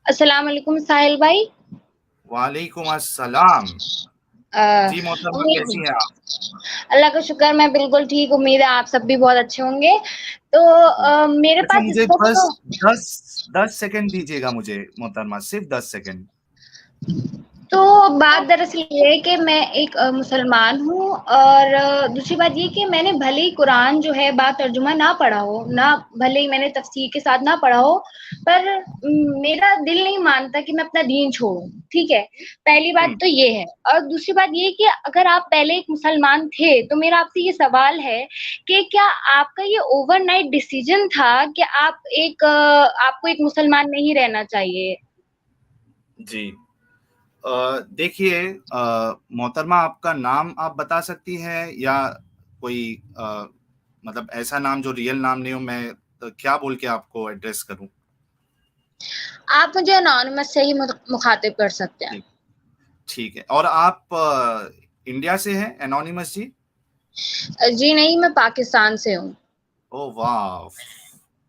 अस्सलाम वालेकुम साहिल भाई। वालेकुम अस्सलाम। अ, जी मोहतरमा, कैसी उम्मीद हैं आप? अल्लाह का शुक्र मैं बिल्कुल ठीक, उम्मीद है आप सब भी बहुत अच्छे होंगे। तो जी। मेरे अच्छा, पास मुझे इस वक़्त बस तो 10 सेकंड दीजिएगा मुझे मोहतरमा, सिर्फ 10 सेकंड। तो बात दरअसल ये है कि मैं एक मुसलमान हूँ और दूसरी बात ये कि मैंने भले ही कुरान जो है बातर्जुमा ना पढ़ा हो, ना भले ही मैंने तफ़सीर के साथ ना पढ़ा हो, पर मेरा दिल नहीं मानता कि मैं अपना दीन छोड़ूँ, ठीक है? पहली बात हम्म। तो ये है और दूसरी बात ये है कि अगर आप पहले एक मुसलमान थे, तो मेरा आपसे ये सवाल है कि क्या आपका ये ओवरनाइट डिसीज़न था कि आपको एक मुसलमान नहीं रहना चाहिए? जी। देखिए, मोहतरमा, आपका नाम आप बता सकती हैं या कोई मतलब ऐसा नाम जो रियल नाम नहीं हो, मैं क्या बोल के आपको एड्रेस करूं? आप मुझे एनोनिमस से ही मुखातिब कर सकते हैं। ठीक। ठीक है। और आप इंडिया से हैं एनोनिमस जी? जी नहीं, मैं पाकिस्तान से हूँ। ओह वाह!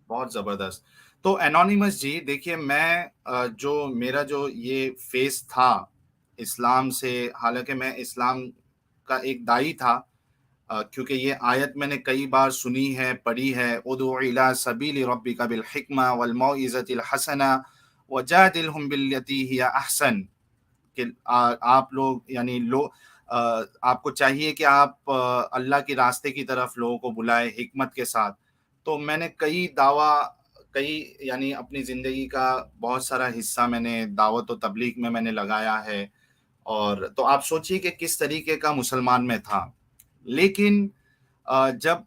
बहुत ज़बरदस्त। तो एनोनिमस जी, देखिए, मैं जो मेरा जो ये फ़ेज़ था इस्लाम से, हालाँकि मैं इस्लाम का एक दाई था, क्योंकि ये आयत मैंने कई बार सुनी है, पढ़ी है, उदउ इला सबीलि रब्बिका बिल हिक्मा वल मौइज़तिल हसना वजादिलहुम बिल्लती हिया अहसन। कि आप लोग यानी आपको चाहिए कि आप अल्लाह के रास्ते की तरफ लोगों को बुलाएं हिकमत के साथ। तो मैंने कई यानी अपनी ज़िंदगी का बहुत सारा हिस्सा मैंने दावत और तबलीग में मैंने लगाया है। और तो आप सोचिए कि किस तरीके का मुसलमान मैं था। लेकिन जब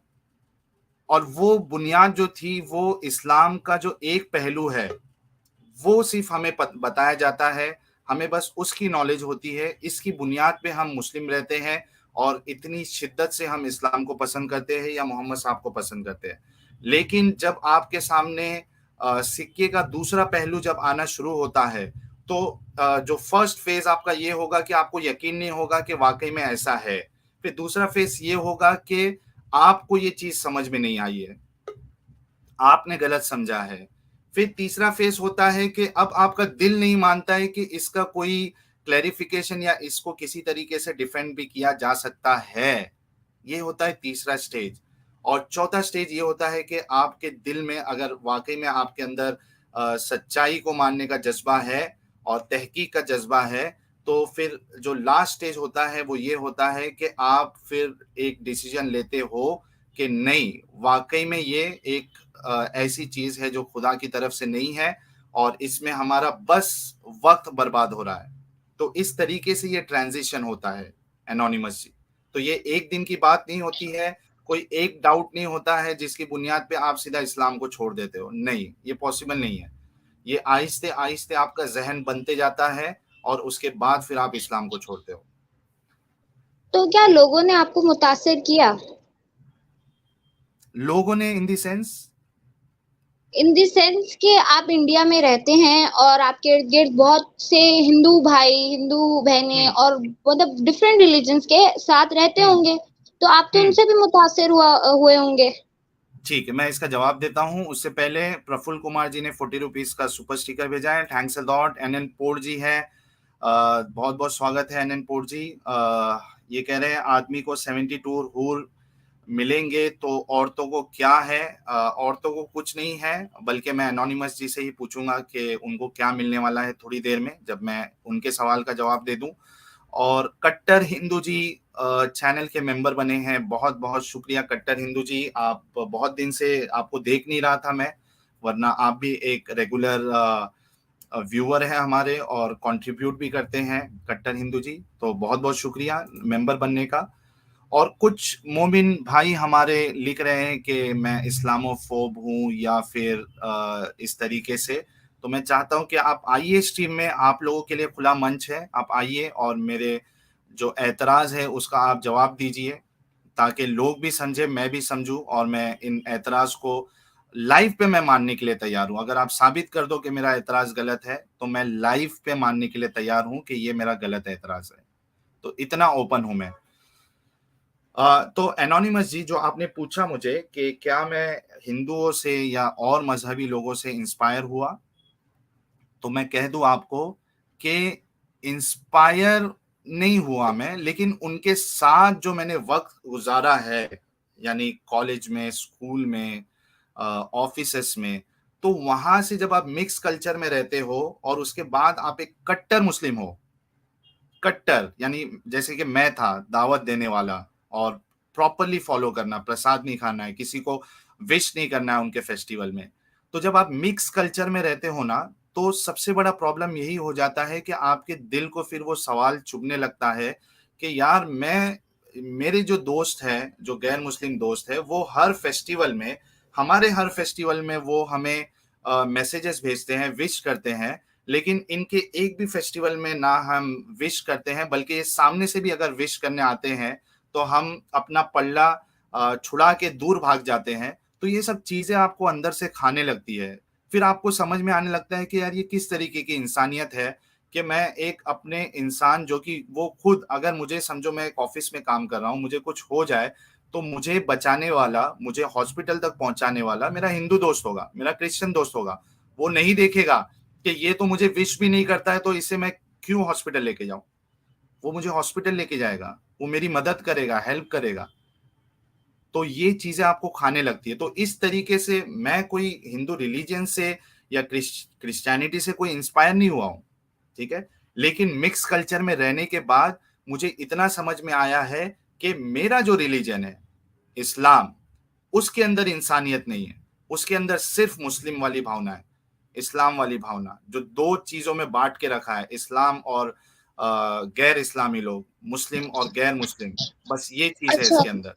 और वो बुनियाद जो थी वो इस्लाम का जो एक पहलू है, वो सिर्फ़ हमें बताया जाता है, हमें बस उसकी नॉलेज होती है, इसकी बुनियाद पे हम मुस्लिम रहते हैं और इतनी शिद्दत से हम इस्लाम को पसंद करते हैं या मोहम्मद साहब को पसंद करते हैं। लेकिन जब आपके सामने सिक्के का दूसरा पहलू जब आना शुरू होता है, तो जो फर्स्ट फ़ेज़ आपका ये होगा कि आपको यकीन नहीं होगा कि वाक़ई में ऐसा है। फिर दूसरा फ़ेज़ ये होगा कि आपको ये चीज़ समझ में नहीं आई है। आपने गलत समझा है। फिर तीसरा फेस होता है कि अब आपका दिल नहीं मानता है कि इसका कोई क्लैरिफिकेशन या इसको किसी तरीके से डिफेंड भी किया जा सकता है। ये होता है तीसरा स्टेज। और चौथा स्टेज ये होता है कि आपके दिल में अगर वाक़ई में आपके अंदर सच्चाई को मानने का जज़्बा है और तहकीक का जज़्बा है, तो फिर जो लास्ट स्टेज होता है वो ये होता है कि आप फिर एक डिसीज़न लेते हो कि नहीं, वाक़ई में ये एक ऐसी चीज़ है जो खुदा की तरफ से नहीं है और इसमें हमारा बस वक़्त बर्बाद हो रहा है। तो इस तरीके से ये ट्रांज़िशन होता है एनोनिमस जी। तो ये एक दिन की बात नहीं होती है, कोई एक डाउट नहीं होता है जिसकी बुनियाद पे आप सीधा इस्लाम को छोड़ देते हो। नहीं, ये पॉसिबल नहीं है। ये आहिस्ते-आहिस्ते आपका ज़हन बनते जाता है और उसके बाद फिर आप इस्लाम को छोड़ते हो। तो क्या लोगों ने आपको मुतासिर किया? लोगों ने in the sense? In the sense कि आप इंडिया में रहते हैं और आपके इर्द-गिर्द बहुत से हिंदू भाई, हिंदू बहनें हुँ, और मतलब डिफरेंट रिलिजन्स के साथ रहते हुँ, होंगे, तो आप तो हुँ। उनसे भी मुतासिर हुए होंगे। ठीक है, मैं इसका जवाब देता हूँ। उससे पहले प्रफुल्ल कुमार जी ने ₹40 का सुपर स्टिकर भेजा है, thanks a lot. NN port ji हैं, बहुत-बहुत स्वागत है एनएन पोर्ट जी। ये कह रहे हैं आदमी को 72 हूर मिलेंगे तो औरतों को क्या है? औरतों को कुछ नहीं है, बल्कि मैं एनोनिमस जी से ही पूछूँगा कि उनको क्या मिलने वाला है थोड़ी देर में, जब मैं उनके सवाल का जवाब दे दूँ। और कट्टर हिंदू जी चैनल के मेंबर बने हैं, बहुत-बहुत शुक्रिया कट्टर हिंदू जी। आप बहुत दिन से आपको देख नहीं रहा था मैं, वरना आप भी एक रेगुलर व्यूअर हैं हमारे और कंट्रीब्यूट भी करते हैं कट्टर हिंदू जी, तो बहुत-बहुत शुक्रिया मेंबर बनने का। और कुछ मोमिन भाई हमारे लिख रहे हैं कि मैं इस्लामोफोब हूँ या फिर इस तरीके से। तो मैं चाहता हूँ कि आप आइए स्ट्रीम में, आप लोगों के लिए खुला मंच है, आप आइए और मेरे जो एतराज़ है उसका आप जवाब दीजिए, ताकि लोग भी समझें, मैं भी समझूँ और मैं इन एतराज़ को लाइव पे मैं मानने के लिए तैयार हूँ। अगर आप साबित कर दो कि मेरा एतराज़ गलत है, तो मैं लाइव पे मानने के लिए तैयार हूँ कि ये मेरा गलत एतराज़ है। तो इतना ओपन हूँ मैं। तो एनोनिमस जी, जो आपने पूछा मुझे कि क्या मैं हिंदुओं से या और मज़हबी लोगों से इंस्पायर हुआ? तो मैं कह दूं आपको कि इंस्पायर नहीं हुआ मैं, लेकिन उनके साथ जो मैंने वक्त गुजारा है, यानी कॉलेज में, स्कूल में, ऑफिसेस में, तो वहां से जब आप मिक्स कल्चर में रहते हो और उसके बाद आप एक कट्टर मुस्लिम हो, कट्टर यानी जैसे कि मैं था, दावत देने वाला और प्रॉपरली फॉलो करना, प्रसाद नहीं खाना है, किसी को विश नहीं करना है उनके फेस्टिवल में। तो जब आप मिक्स कल्चर में रहते हो ना, तो सबसे बड़ा प्रॉब्लम यही हो जाता है कि आपके दिल को फिर वो सवाल चुभने लगता है कि यार मैं, मेरे जो दोस्त हैं, जो गैर मुस्लिम दोस्त है, वो हर फेस्टिवल में, हमारे हर फेस्टिवल में वो हमें मैसेजेस भेजते हैं, विश करते हैं, लेकिन इनके एक भी फेस्टिवल में ना हम विश करते हैं, बल्कि ये सामने से भी अगर विश करने आते हैं तो हम अपना पल्ला छुड़ा के दूर भाग जाते हैं। तो ये सब चीजें आपको अंदर से खाने लगती है। फिर आपको समझ में आने लगता है कि यार ये किस तरीके की इंसानियत है कि मैं एक अपने इंसान, जो कि वो खुद, अगर मुझे समझो मैं एक ऑफिस में काम कर रहा हूँ, मुझे कुछ हो जाए तो मुझे बचाने वाला, मुझे हॉस्पिटल तक पहुंचाने वाला मेरा हिंदू दोस्त होगा, मेरा क्रिश्चियन दोस्त होगा। वो नहीं देखेगा कि ये तो मुझे विश भी नहीं करता है, तो इसे मैं क्यों हॉस्पिटल लेके जाऊं। वो मुझे हॉस्पिटल लेके जाएगा, वो मेरी मदद करेगा, हेल्प करेगा। तो ये चीजें आपको खाने लगती है। तो इस तरीके से मैं कोई हिंदू रिलीजन से या क्रिश्चियनिटी से कोई इंस्पायर नहीं हुआ हूं, ठीक है। लेकिन मिक्स कल्चर में रहने के बाद मुझे इतना समझ में आया है कि मेरा जो रिलीजन है, इस्लाम, उसके अंदर इंसानियत नहीं है, उसके अंदर सिर्फ मुस्लिम वाली भावना है, इस्लाम वाली भावना, जो दो चीजों में बांट के रखा है, इस्लाम और गैर इस्लामी लोग, मुस्लिम और गैर मुस्लिम, बस ये चीज है अच्छा, इसके अंदर।